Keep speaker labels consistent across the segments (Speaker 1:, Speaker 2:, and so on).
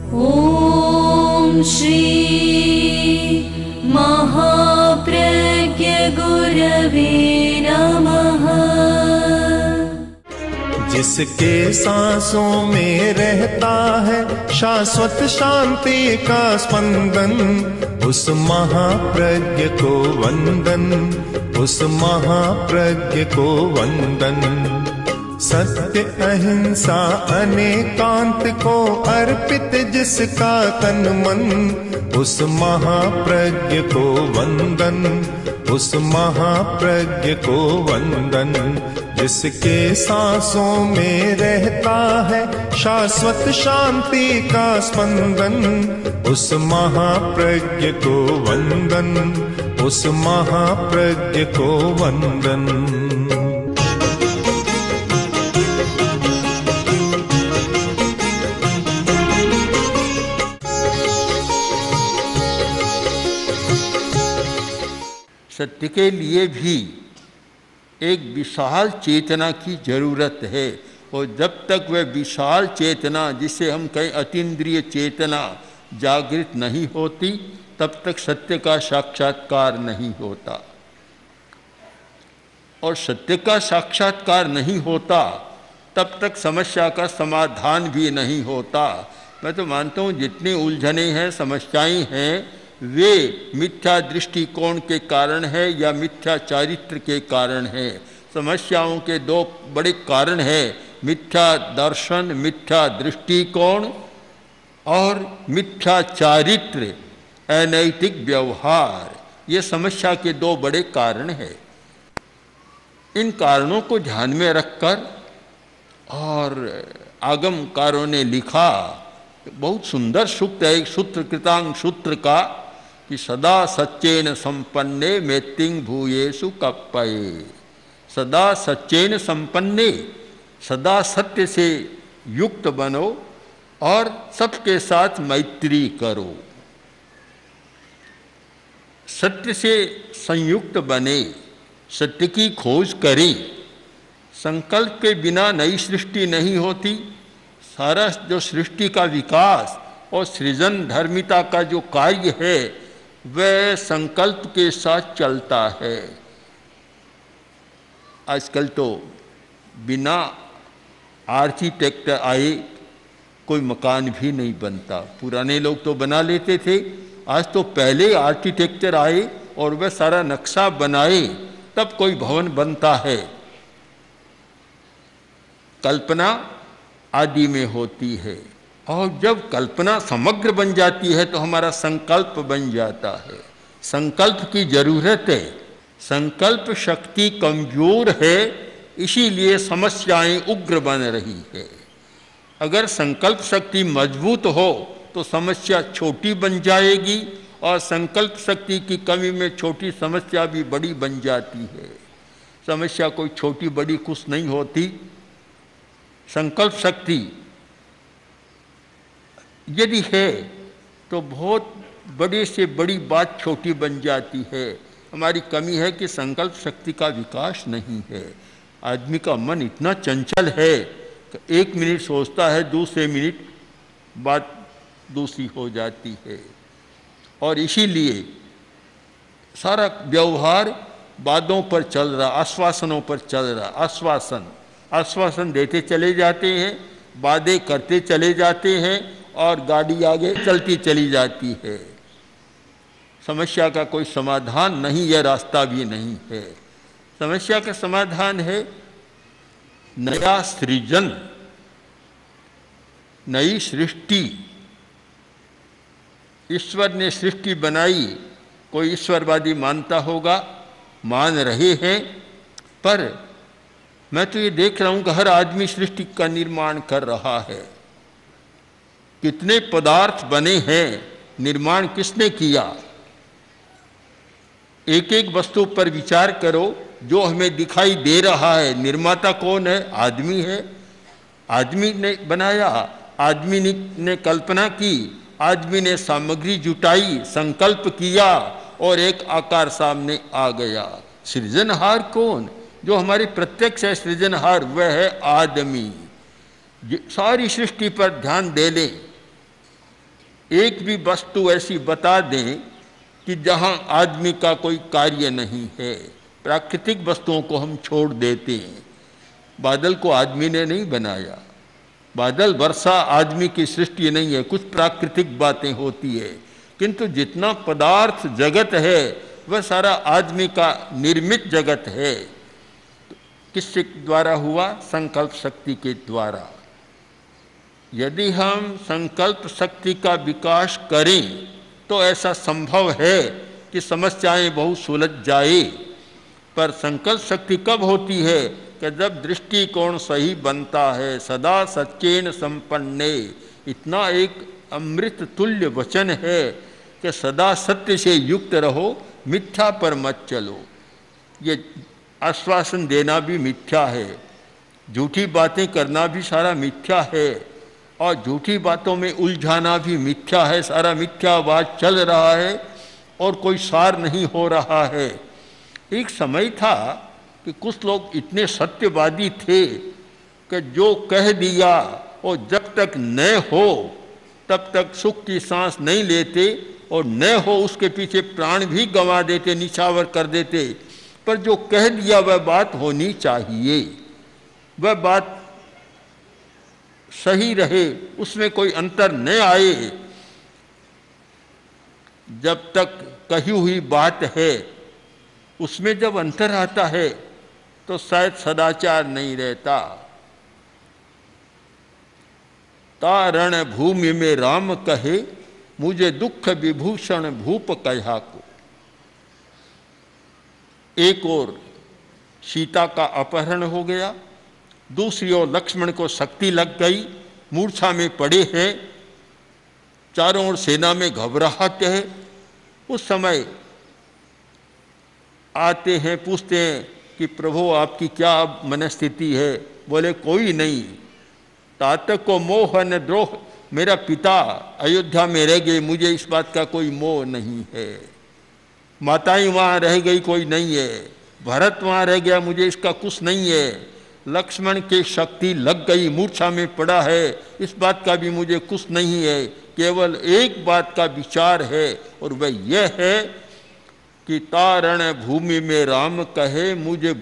Speaker 1: ॐ श्री महाप्रज्ञ गुरवे नमः।
Speaker 2: जिसके सांसों में रहता है शाश्वत शांति का स्पंदन, उस महाप्रज्ञ को वंदन, उस महाप्रज्ञ को वंदन। सत्य अहिंसा अनेकांत को अर्पित जिसका तन मन, उस महाप्रज्ञ को वंदन, उस महाप्रज्ञ को वंदन। जिसके सांसों में रहता है शाश्वत शांति का स्पंदन, उस महाप्रज्ञ को वंदन, उस महाप्रज्ञ को वंदन।
Speaker 3: सत्य के लिए भी एक विशाल चेतना की जरूरत है, और जब तक वह विशाल चेतना, जिसे हम कहें अतीन्द्रिय चेतना, जागृत नहीं होती, तब तक सत्य का साक्षात्कार नहीं होता। और सत्य का साक्षात्कार नहीं होता तब तक समस्या का समाधान भी नहीं होता। मैं तो मानता हूँ जितनी उलझनें हैं, समस्याएं हैं, वे मिथ्या दृष्टिकोण के कारण है या मिथ्या चारित्र के कारण है। समस्याओं के दो बड़े कारण हैं, मिथ्या दर्शन, मिथ्या दृष्टिकोण और मिथ्या चारित्र, अनैतिक व्यवहार। ये समस्या के दो बड़े कारण हैं। इन कारणों को ध्यान में रखकर और आगमकारों ने लिखा, बहुत सुंदर सूक्त है, एक सूत्र कृतांग सूत्र का, कि सदा सच्चेन संपन्ने मेत्तिंग भूयेषु कप्पये। सदा सच्चेन संपन्ने, सदा सत्य से युक्त बनो और सबके साथ मैत्री करो। सत्य से संयुक्त बने, सत्य की खोज करें। संकल्प के बिना नई सृष्टि नहीं होती। सारा जो सृष्टि का विकास और सृजन धर्मिता का जो कार्य है, वह संकल्प के साथ चलता है। आजकल तो बिना आर्किटेक्ट आए कोई मकान भी नहीं बनता। पुराने लोग तो बना लेते थे, आज तो पहले आर्किटेक्चर आए और वह सारा नक्शा बनाए तब कोई भवन बनता है। कल्पना आदि में होती है, और जब कल्पना समग्र बन जाती है तो हमारा संकल्प बन जाता है। संकल्प की जरूरत है। संकल्प शक्ति कमजोर है, इसीलिए समस्याएं उग्र बन रही है। अगर संकल्प शक्ति मजबूत हो तो समस्या छोटी बन जाएगी, और संकल्प शक्ति की कमी में छोटी समस्या भी बड़ी बन जाती है। समस्या कोई छोटी बड़ी कुछ नहीं होती। संकल्प शक्ति यदि है तो बहुत बड़े से बड़ी बात छोटी बन जाती है। हमारी कमी है कि संकल्प शक्ति का विकास नहीं है। आदमी का मन इतना चंचल है कि एक मिनट सोचता है, दूसरे मिनट बात दूसरी हो जाती है, और इसीलिए सारा व्यवहार बातों पर चल रहा, आश्वासनों पर चल रहा। आश्वासन देते चले जाते हैं, वादे करते चले जाते हैं, और गाड़ी आगे चलती चली जाती है। समस्या का कोई समाधान नहीं, यह रास्ता भी नहीं है। समस्या का समाधान है नया सृजन, नई सृष्टि। ईश्वर ने सृष्टि बनाई, कोई ईश्वरवादी मानता होगा, मान रहे हैं, पर मैं तो ये देख रहा हूं कि हर आदमी सृष्टि का निर्माण कर रहा है। कितने पदार्थ बने हैं, निर्माण किसने किया? एक एक वस्तु पर विचार करो, जो हमें दिखाई दे रहा है, निर्माता कौन है? आदमी है। आदमी ने बनाया, आदमी ने कल्पना की, आदमी ने सामग्री जुटाई, संकल्प किया, और एक आकार सामने आ गया। सृजनहार कौन? जो हमारे प्रत्यक्ष है सृजनहार, वह है आदमी। सारी सृष्टि पर ध्यान दे लें एक भी वस्तु ऐसी बता दें कि जहाँ आदमी का कोई कार्य नहीं है। प्राकृतिक वस्तुओं को हम छोड़ देते हैं। बादल को आदमी ने नहीं बनाया, बादल वर्षा आदमी की सृष्टि नहीं है, कुछ प्राकृतिक बातें होती है, किंतु जितना पदार्थ जगत है वह सारा आदमी का निर्मित जगत है। किसके द्वारा हुआ? संकल्प शक्ति के द्वारा। यदि हम संकल्प शक्ति का विकास करें तो ऐसा संभव है कि समस्याएं बहुत सुलझ जाए। पर संकल्प शक्ति कब होती है? कि जब दृष्टिकोण सही बनता है। सदा सच्चेन संपन्ने, इतना एक अमृत तुल्य वचन है कि सदा सत्य से युक्त रहो, मिथ्या पर मत चलो। ये आश्वासन देना भी मिथ्या है, झूठी बातें करना भी सारा मिथ्या है, और झूठी बातों में उलझाना भी मिथ्या है। सारा मिथ्यावाद चल रहा है और कोई सार नहीं हो रहा है। एक समय था कि कुछ लोग इतने सत्यवादी थे कि जो कह दिया और जब तक न हो तब तक सुख की सांस नहीं लेते, और न हो उसके पीछे प्राण भी गंवा देते, निछावर कर देते। पर जो कह दिया वह बात होनी चाहिए, वह बात सही रहे, उसमें कोई अंतर न आए। जब तक कही हुई बात है उसमें जब अंतर आता है तो शायद सदाचार नहीं रहता। तारण भूमि में राम कहे, मुझे दुख विभूषण भूप कहा को। एक ओर सीता का अपहरण हो गया, दूसरी ओर लक्ष्मण को शक्ति लग गई, मूर्छा में पड़े हैं, चारों ओर सेना में घबराहट है। उस समय आते हैं, पूछते हैं कि प्रभु आपकी क्या मनस्थिति है? बोले कोई नहीं, तात को मोह न द्रोह, मेरा पिता अयोध्या में रह गए, मुझे इस बात का कोई मोह नहीं है। माताएं वहाँ रह गई, कोई नहीं है। भरत वहाँ रह गया, मुझे इसका कुछ नहीं है। लक्ष्मण की शक्ति लग गई, मूर्छा में पड़ा है, इस बात का भी मुझे कुछ नहीं है। केवल एक बात का विचार है, और वह यह है कि तारण भूमि में राम कहे, मुझे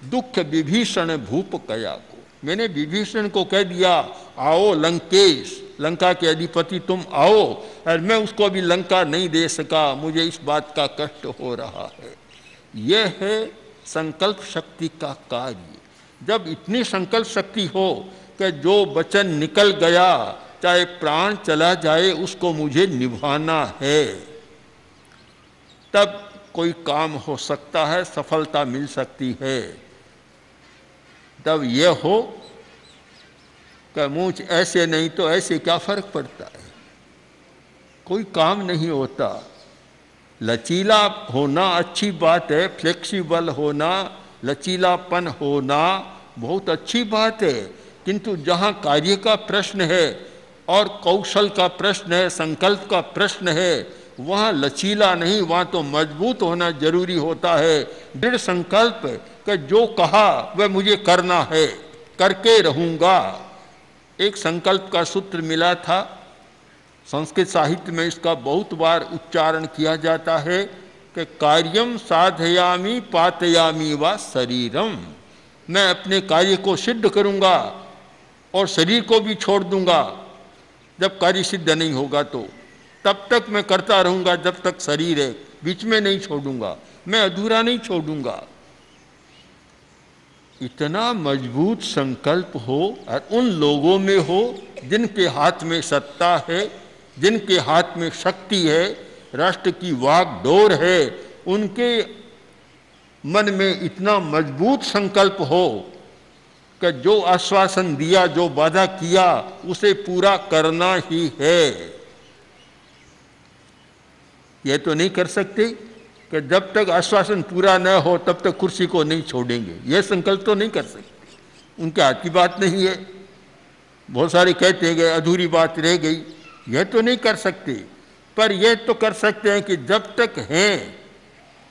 Speaker 3: दुख विभीषण भूप कया को। मैंने विभीषण को कह दिया, आओ लंकेश, लंका के अधिपति तुम आओ, और मैं उसको अभी लंका नहीं दे सका, मुझे इस बात का कष्ट हो रहा है। यह है संकल्प शक्ति का कार्य। जब इतनी संकल्प शक्ति हो कि जो वचन निकल गया, चाहे प्राण चला जाए, उसको मुझे निभाना है, तब कोई काम हो सकता है, सफलता मिल सकती है। तब यह हो कि मुझ ऐसे नहीं तो ऐसे, क्या फर्क पड़ता है, कोई काम नहीं होता। लचीला होना अच्छी बात है, फ्लेक्सिबल होना, लचीलापन होना बहुत अच्छी बात है, किंतु जहाँ कार्य का प्रश्न है और कौशल का प्रश्न है, संकल्प का प्रश्न है, वहाँ लचीला नहीं, वहाँ तो मजबूत होना जरूरी होता है। दृढ़ संकल्प कि जो कहा वह मुझे करना है, करके रहूँगा। एक संकल्प का सूत्र मिला था, संस्कृत साहित्य में इसका बहुत बार उच्चारण किया जाता है कि कार्यम साधयामी पातयामी व शरीरम। मैं अपने कार्य को सिद्ध करूँगा और शरीर को भी छोड़ दूँगा। जब कार्य सिद्ध नहीं होगा तो तब तक मैं करता रहूँगा जब तक शरीर है, बीच में नहीं छोड़ूंगा, मैं अधूरा नहीं छोड़ूंगा। इतना मजबूत संकल्प हो और उन लोगों में हो जिनके हाथ में सत्ता है, जिनके हाथ में शक्ति है, राष्ट्र की वागडोर है, उनके मन में इतना मजबूत संकल्प हो कि जो आश्वासन दिया, जो वादा किया, उसे पूरा करना ही है। यह तो नहीं कर सकते कि जब तक आश्वासन पूरा न हो तब तक कुर्सी को नहीं छोड़ेंगे, यह संकल्प तो नहीं कर सकते, उनके हाथ की बात नहीं है। बहुत सारे कहते हैं अधूरी बात रह गई, यह तो नहीं कर सकते। पर यह तो कर सकते हैं कि जब तक हैं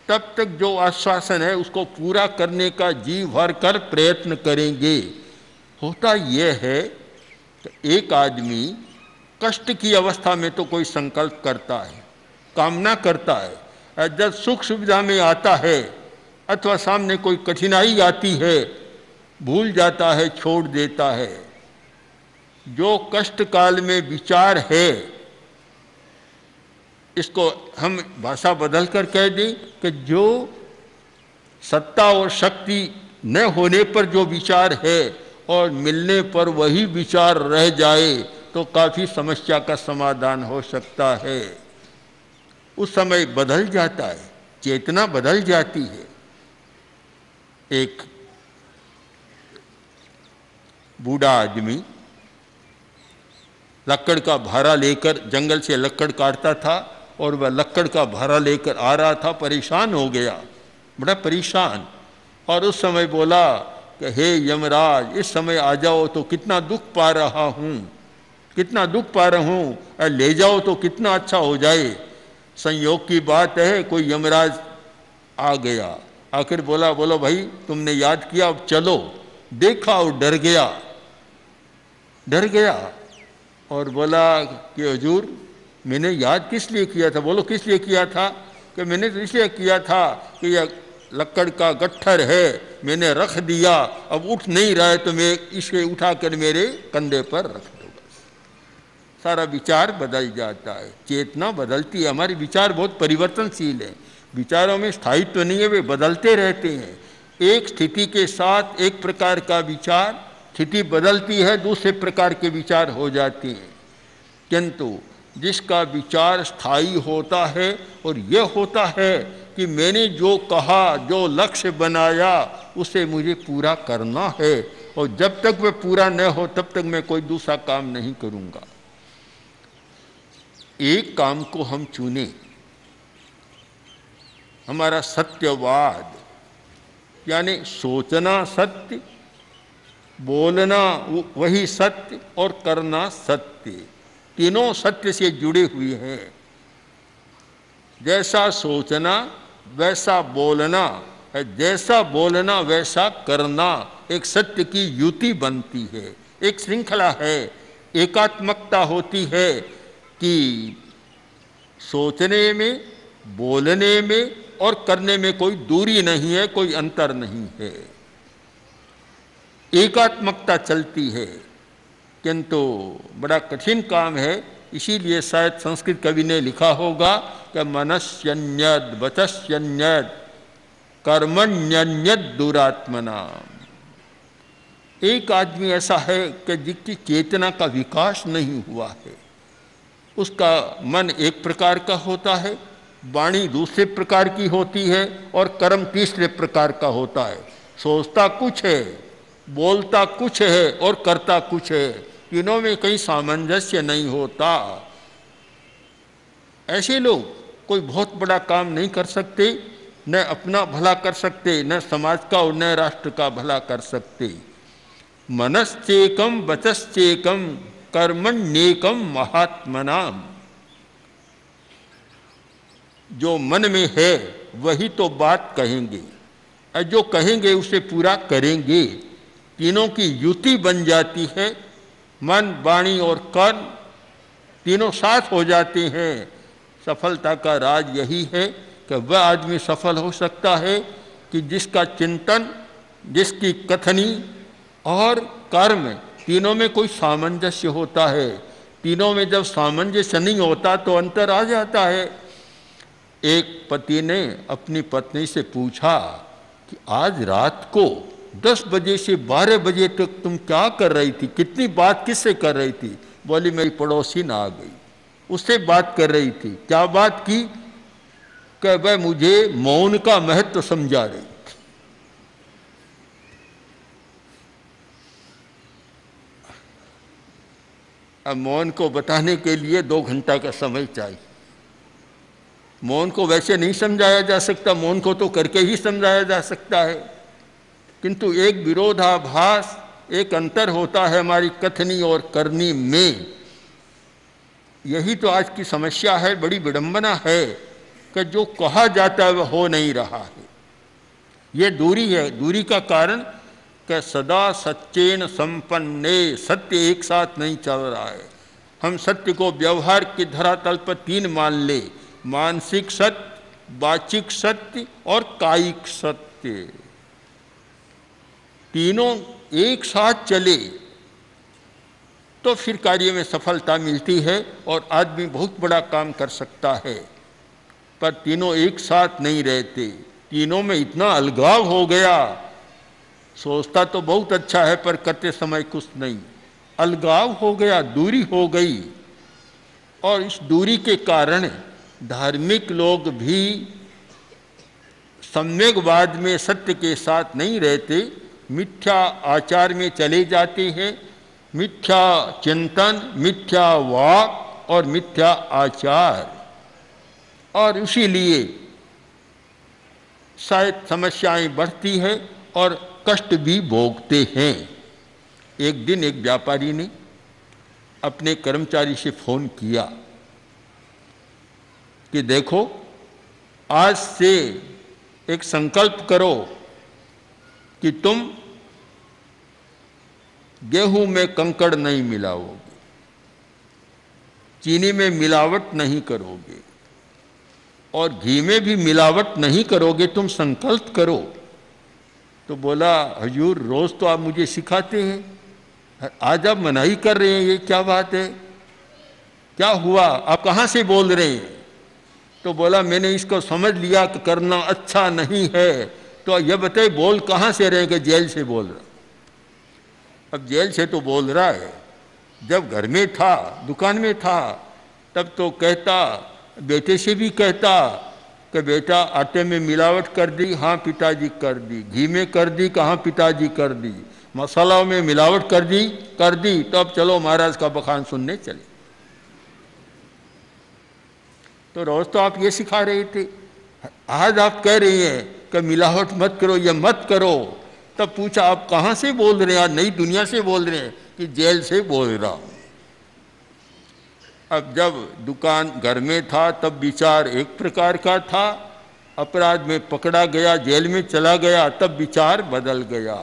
Speaker 3: तब तक जो आश्वासन है उसको पूरा करने का जी भर कर प्रयत्न करेंगे। होता यह है कि एक आदमी कष्ट की अवस्था में तो कोई संकल्प करता है, कामना करता है, और जब सुख सुविधा में आता है अथवा सामने कोई कठिनाई आती है भूल जाता है, छोड़ देता है। जो कष्ट काल में विचार है, इसको हम भाषा बदल कर कह दें कि जो सत्ता और शक्ति न होने पर जो विचार है और मिलने पर वही विचार रह जाए तो काफ़ी समस्या का समाधान हो सकता है। उस समय बदल जाता है, चेतना बदल जाती है। एक बूढ़ा आदमी लक्कड़ का भारा लेकर जंगल से लक्कड़ काटता था और वह लक्कड़ का भारा लेकर आ रहा था, परेशान हो गया, बड़ा परेशान। और उस समय बोला कि हे यमराज, इस समय आ जाओ तो कितना दुख पा रहा हूँ, कितना दुख पा रहा हूँ, और ले जाओ तो कितना अच्छा हो जाए। संयोग की बात है कोई यमराज आ गया, आखिर बोला, बोलो भाई तुमने याद किया, अब चलो। देखा और डर गया, डर गया और बोला कि हुजूर मैंने याद किस लिए किया था? बोलो किस लिए किया था? कि मैंने तो इसलिए किया था कि यह लक्कड़ का गट्ठर है, मैंने रख दिया, अब उठ नहीं रहा है तो मैं इसे उठाकर मेरे कंधे पर रख दो। बस सारा विचार बदल जाता है, चेतना बदलती है। हमारे विचार बहुत परिवर्तनशील हैं, विचारों में स्थायित्व नहीं है, वे बदलते रहते हैं। एक स्थिति के साथ एक प्रकार का विचार, स्थिति बदलती है दूसरे प्रकार के विचार हो जाते हैं। किंतु जिसका विचार स्थायी होता है और यह होता है कि मैंने जो कहा, जो लक्ष्य बनाया, उसे मुझे पूरा करना है, और जब तक वह पूरा न हो तब तक मैं कोई दूसरा काम नहीं करूँगा। एक काम को हम चुने, हमारा सत्यवाद, यानी सोचना सत्य, बोलना वही सत्य और करना सत्य, तीनों सत्य से जुड़े हुए हैं। जैसा सोचना वैसा बोलना, जैसा बोलना वैसा करना, एक सत्य की युति बनती है, एक श्रृंखला है, एकात्मकता होती है कि सोचने में, बोलने में और करने में कोई दूरी नहीं है, कोई अंतर नहीं है, एकात्मकता चलती है। किंतु बड़ा कठिन काम है, इसीलिए शायद संस्कृत कवि ने लिखा होगा कि मनस्यन्यद वचस्यन्यद कर्मण्यन्यद दुरात्मना। एक आदमी ऐसा है कि जिसकी चेतना का विकास नहीं हुआ है, उसका मन एक प्रकार का होता है, वाणी दूसरे प्रकार की होती है और कर्म तीसरे प्रकार का होता है। सोचता कुछ है, बोलता कुछ है और करता कुछ है, तीनों में कहीं सामंजस्य नहीं होता। ऐसे लोग कोई बहुत बड़ा काम नहीं कर सकते, न अपना भला कर सकते, न समाज का और न राष्ट्र का भला कर सकते। मनश्चेकम वचश्चेकम कर्मण्येकम महात्मनाम। जो मन में है वही तो बात कहेंगे, और जो कहेंगे उसे पूरा करेंगे। तीनों की युति बन जाती है, मन, वाणी और कर्म तीनों साथ हो जाते हैं। सफलता का राज यही है कि वह आदमी सफल हो सकता है कि जिसका चिंतन, जिसकी कथनी और कर्म तीनों में कोई सामंजस्य होता है। तीनों में जब सामंजस्य नहीं होता तो अंतर आ जाता है। एक पति ने अपनी पत्नी से पूछा कि आज रात को 10 बजे से 12 बजे तक तुम क्या कर रही थी, कितनी बात किससे कर रही थी? बोली मेरी पड़ोसी आ गई, उससे बात कर रही थी। क्या बात की? कि वह मुझे मौन का महत्व समझा रही थी। अब मौन को बताने के लिए 2 घंटा का समय चाहिए। मौन को वैसे नहीं समझाया जा सकता, मौन को तो करके ही समझाया जा सकता है। किंतु एक विरोधाभास, एक अंतर होता है हमारी कथनी और करनी में। यही तो आज की समस्या है, बड़ी विडंबना है कि जो कहा जाता है वह हो नहीं रहा है। ये दूरी है। दूरी का कारण कि सदा सच्चेन संपन्ने, सत्य एक साथ नहीं चल रहा है। हम सत्य को व्यवहार के धरातल पर तीन मान ले, मानसिक सत्य, वाचिक सत्य और कायिक सत्य। तीनों एक साथ चले तो फिर कार्य में सफलता मिलती है और आदमी बहुत बड़ा काम कर सकता है। पर तीनों एक साथ नहीं रहते, तीनों में इतना अलगाव हो गया, सोचता तो बहुत अच्छा है पर करते समय कुछ नहीं, अलगाव हो गया, दूरी हो गई। और इस दूरी के कारण धार्मिक लोग भी सम्यकवाद में सत्य के साथ नहीं रहते, मिथ्या आचार में चले जाते हैं, मिथ्या चिंतन, मिथ्या वाक और मिथ्या आचार। और इसीलिए शायद समस्याएं बढ़ती है और कष्ट भी भोगते हैं। एक दिन एक व्यापारी ने अपने कर्मचारी से फोन किया कि देखो, आज से एक संकल्प करो कि तुम गेहूं में कंकड़ नहीं मिलाओगे, चीनी में मिलावट नहीं करोगे और घी में भी मिलावट नहीं करोगे, तुम संकल्प करो। तो बोला, हुजूर रोज तो आप मुझे सिखाते हैं, आज आप मनाही कर रहे हैं, ये क्या बात है, क्या हुआ, आप कहाँ से बोल रहे हैं? तो बोला, मैंने इसको समझ लिया कि करना अच्छा नहीं है। तो ये बताए बोल कहाँ से रहे हैं? कि जेल से बोल रहा। अब जेल से तो बोल रहा है, जब घर में था, दुकान में था, तब तो कहता, बेटे से भी कहता कि बेटा आटे में मिलावट कर दी, हाँ पिताजी कर दी, घी में कर दी, कहाँ पिताजी कर दी, मसालों में मिलावट कर दी, तो अब चलो महाराज का बखान सुनने चले। तो रोज तो आप ये सिखा रहे थे, आज आप कह रही हैं कि मिलावट मत करो, ये मत करो। तब पूछा, आप कहाँ से बोल रहे हैं? आज नई दुनिया से बोल रहे हैं? कि जेल से बोल रहा हूँ। अब जब दुकान घर में था तब विचार एक प्रकार का था, अपराध में पकड़ा गया, जेल में चला गया, तब विचार बदल गया।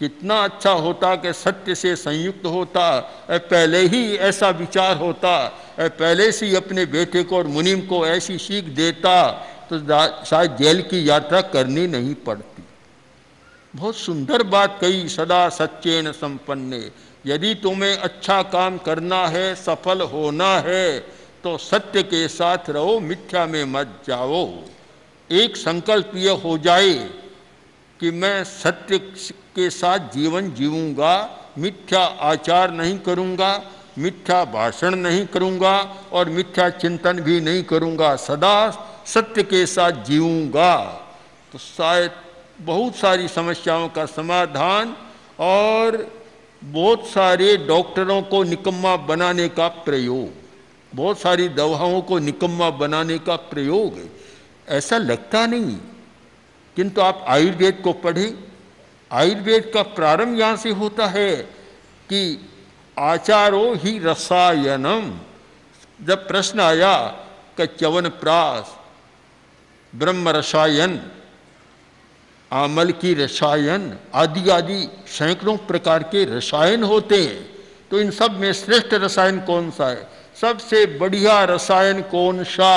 Speaker 3: कितना अच्छा होता कि सत्य से संयुक्त होता, पहले ही ऐसा विचार होता, पहले से ही अपने बेटे को और मुनीम को ऐसी सीख देता तो शायद जेल की यात्रा करनी नहीं पड़ती। बहुत सुंदर बात कही, सदा सच्चेन संपन्ने। यदि तुम्हें अच्छा काम करना है, सफल होना है, तो सत्य के साथ रहो, मिथ्या में मत जाओ। एक संकल्प ये हो जाए कि मैं सत्य के साथ जीवन जीऊंगा, मिथ्या आचार नहीं करूंगा, मिथ्या भाषण नहीं करूंगा और मिथ्या चिंतन भी नहीं करूंगा, सदा सत्य के साथ जीऊंगा, तो शायद बहुत सारी समस्याओं का समाधान और बहुत सारे डॉक्टरों को निकम्मा बनाने का प्रयोग, बहुत सारी दवाओं को निकम्मा बनाने का प्रयोग ऐसा लगता नहीं। किंतु आप आयुर्वेद को पढ़ें, आयुर्वेद का प्रारंभ यहाँ से होता है कि आचारो ही रसायनम। जब प्रश्न आया कि च्यवनप्राश, ब्रह्म रसायन, आमल की रसायन आदि आदि सैकड़ों प्रकार के रसायन होते हैं, तो इन सब में श्रेष्ठ रसायन कौन सा है, सबसे बढ़िया रसायन कौन सा?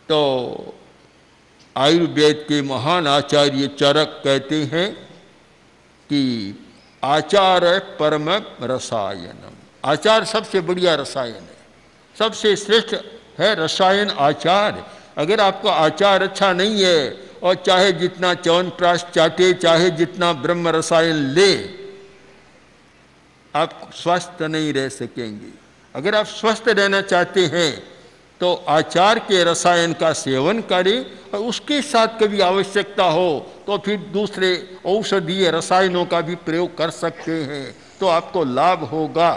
Speaker 3: तो आयुर्वेद के महान आचार्य चरक कहते हैं कि आचार परम रसायनम, आचार सबसे बढ़िया रसायन है, सबसे श्रेष्ठ है रसायन आचार। अगर आपका आचार अच्छा नहीं है और चाहे जितना च्यवनप्राश चाटे, चाहे जितना ब्रह्म रसायन ले, आप स्वस्थ नहीं रह सकेंगे। अगर आप स्वस्थ रहना चाहते हैं तो आचार के रसायन का सेवन करें और उसके साथ कभी आवश्यकता हो तो फिर दूसरे औषधीय रसायनों का भी प्रयोग कर सकते हैं, तो आपको लाभ होगा,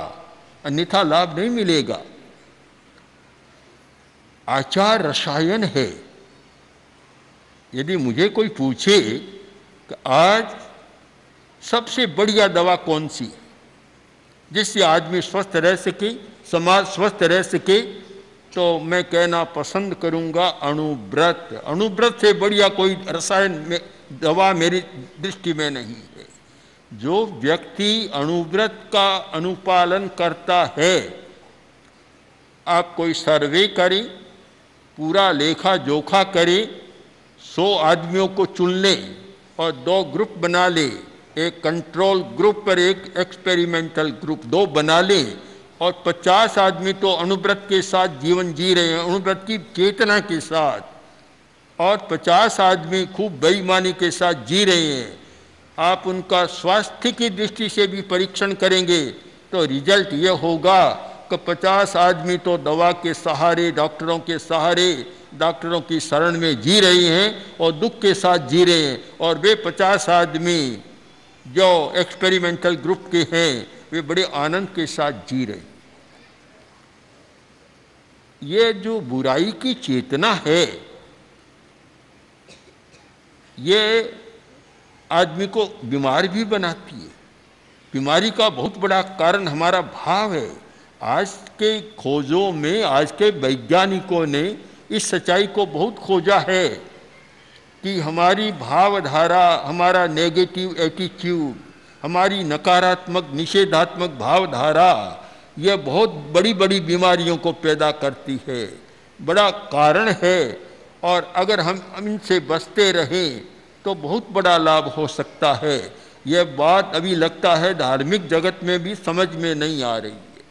Speaker 3: अन्यथा लाभ नहीं मिलेगा। आचार रसायन है। यदि मुझे कोई पूछे कि आज सबसे बढ़िया दवा कौन सी जिससे आदमी स्वस्थ रह सके, समाज स्वस्थ रह सके, तो मैं कहना पसंद करूंगा अणुव्रत। अणुव्रत से बढ़िया कोई रसायन में दवा मेरी दृष्टि में नहीं है। जो व्यक्ति अणुव्रत का अनुपालन करता है, आप कोई सर्वे करें, पूरा लेखा जोखा करें, 100 आदमियों को चुन लें और 2 ग्रुप बना लें, एक कंट्रोल ग्रुप और एक एक्सपेरिमेंटल ग्रुप, 2 बना लें, और 50 आदमी तो अणुव्रत के साथ जीवन जी रहे हैं, अणुव्रत की चेतना के साथ, और 50 आदमी खूब बेईमानी के साथ जी रहे हैं। आप उनका स्वास्थ्य की दृष्टि से भी परीक्षण करेंगे तो रिजल्ट ये होगा कि 50 आदमी तो दवा के सहारे, डॉक्टरों के सहारे, डॉक्टरों की शरण में जी रहे हैं और दुख के साथ जी रहे हैं, और वे 50 आदमी जो एक्सपेरिमेंटल ग्रुप के हैं वे बड़े आनंद के साथ जी रहे हैं। ये जो बुराई की चेतना है, ये आदमी को बीमार भी बनाती है। बीमारी का बहुत बड़ा कारण हमारा भाव है। आज के खोजों में, आज के वैज्ञानिकों ने इस सच्चाई को बहुत खोजा है कि हमारी भावधारा, हमारा नेगेटिव एटीट्यूड, हमारी नकारात्मक निषेधात्मक भावधारा, यह बहुत बड़ी बड़ी बीमारियों को पैदा करती है, बड़ा कारण है। और अगर हम इनसे बचते रहें तो बहुत बड़ा लाभ हो सकता है। यह बात अभी लगता है धार्मिक जगत में भी समझ में नहीं आ रही है।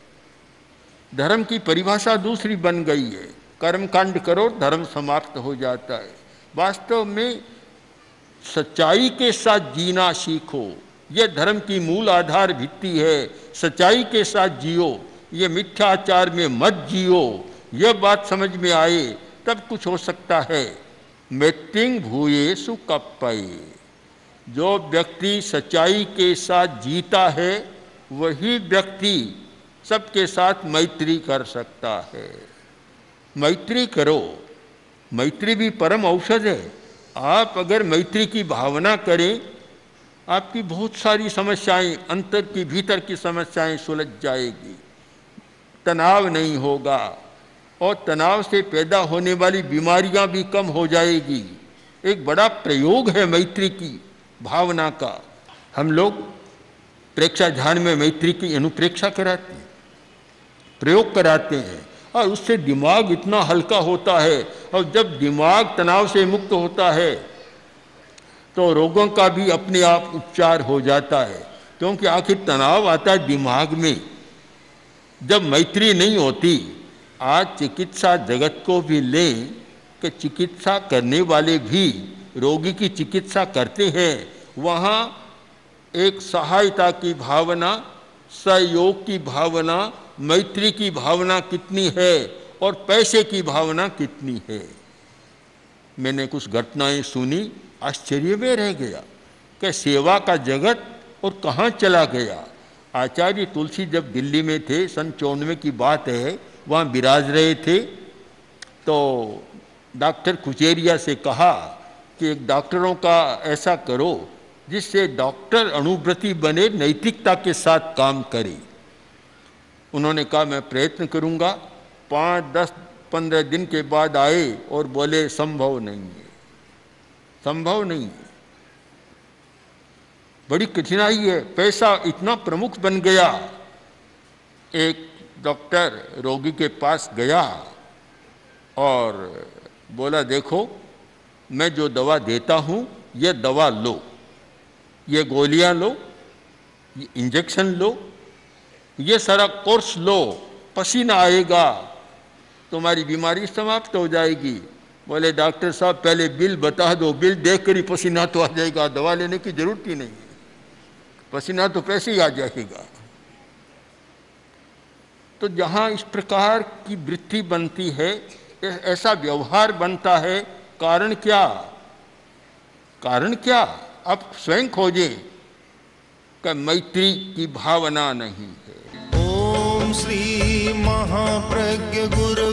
Speaker 3: धर्म की परिभाषा दूसरी बन गई है, कर्मकांड करो धर्म समाप्त हो जाता है। वास्तव में सच्चाई के साथ जीना सीखो, यह धर्म की मूल आधार भित्ति है। सच्चाई के साथ जियो, ये मिथ्याचार में मत जियो। यह बात समझ में आए तब कुछ हो सकता है। मेत्तिंग भूये सुकप्पये, जो व्यक्ति सच्चाई के साथ जीता है वही व्यक्ति सबके साथ मैत्री कर सकता है। मैत्री करो, मैत्री भी परम औषध है। आप अगर मैत्री की भावना करें, आपकी बहुत सारी समस्याएं, अंतर की भीतर की समस्याएं सुलझ जाएगी, तनाव नहीं होगा और तनाव से पैदा होने वाली बीमारियां भी कम हो जाएगी। एक बड़ा प्रयोग है मैत्री की भावना का। हम लोग प्रेक्षा ध्यान में मैत्री की अनुप्रेक्षा कराते हैं, प्रयोग कराते हैं, और उससे दिमाग इतना हल्का होता है। और जब दिमाग तनाव से मुक्त होता है तो रोगों का भी अपने आप उपचार हो जाता है, क्योंकि आखिर तनाव आता है दिमाग में जब मैत्री नहीं होती। आज चिकित्सा जगत को भी लें कि चिकित्सा करने वाले भी रोगी की चिकित्सा करते हैं, वहाँ एक सहायता की भावना, सहयोग की भावना, मैत्री की भावना कितनी है और पैसे की भावना कितनी है। मैंने कुछ घटनाएं सुनी, आश्चर्य में रह गया कि सेवा का जगत और कहाँ चला गया। आचार्य तुलसी जब दिल्ली में थे, सन 94 की बात है, वहाँ विराज रहे थे, तो डॉक्टर कुचेरिया से कहा कि एक डॉक्टरों का ऐसा करो जिससे डॉक्टर अणुव्रती बने, नैतिकता के साथ काम करे। उन्होंने कहा मैं प्रयत्न करूँगा। 5, 10, 15 दिन के बाद आए और बोले संभव नहीं है, संभव नहीं है, बड़ी कठिनाई है, पैसा इतना प्रमुख बन गया। एक डॉक्टर रोगी के पास गया और बोला देखो मैं जो दवा देता हूँ ये दवा लो, ये गोलियाँ लो, ये इंजेक्शन लो, ये सारा कोर्स लो, पसीना आएगा, तुम्हारी बीमारी समाप्त हो जाएगी। बोले डॉक्टर साहब पहले बिल बता दो, बिल देख कर ही पसीना तो आ जाएगा, दवा लेने की जरूरत ही नहीं है, पसीना तो पैसे ही आ जाएगा। तो जहाँ इस प्रकार की वृत्ति बनती है, ऐसा व्यवहार बनता है, कारण क्या? कारण क्या? आप स्वयं खोजें कि मैत्री की भावना नहीं है।
Speaker 2: ओम श्री महाप्रज्ञ गुरु